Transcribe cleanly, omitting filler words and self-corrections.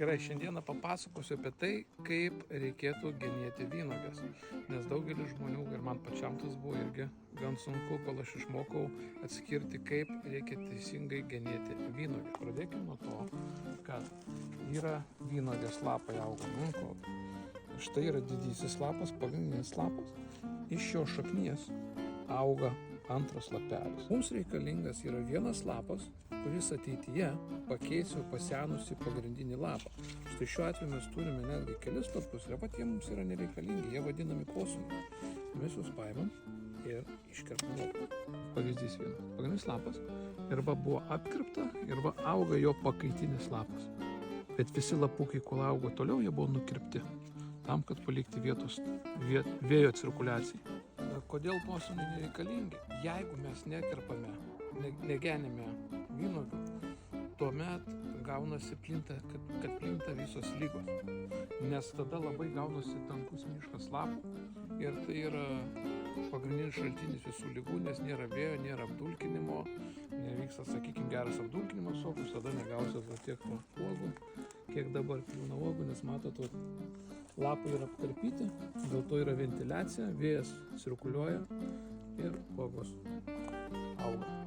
Gerai, šiandieną papasakosiu apie tai, kaip reikėtų genėti vynuoges. Nes daugelis žmonių, ir man pačiam tas buvo irgi gan sunku, kol aš išmokau atskirti, kaip reikia teisingai genėti vynuogę. Pradėkime nuo to, kad yra vynuogės lapai auga ant kopų. Štai yra didysis lapas, pagrindinis lapas. Iš jo šaknies auga antras lapelis. Mums reikalingas yra vienas lapas, kuris ateityje pakeis jau pasenusi pagrindinį lapą. Štai šiuo atveju mes turime netgi kelis lapus ir pat jie mums yra nereikalingi, jie vadinami posūniai. Mes juos paimam ir iškerpam lapą. Pavyzdys vienas. Pagrindinis lapas ir va buvo apkirpta ir va auga jo pakaitinis lapas. Bet visi lapukai, kol augo toliau, jie buvo nukirpti tam, kad palikti vietos vėjo cirkuliacijai. Kodėl posūniai nereikalingi? Jeigu mes nekerpame, negenime vynuogių, tuomet gaunasi kad plinta visos lygos. Nes tada labai gaunasi tankus miškas lapų ir tai yra pagrindinis šaltinis visų lygų, nes nėra vėjo, nėra apdulkinimo, nevyksta, sakykime, geras apdulkinimas uogos, tada negausit tiek uogų, kiek dabar pilna uogų, nes matot, lapai yra apkarpyti, dėl to yra ventiliacija, vėjas cirkuliuoja ir uogos auga.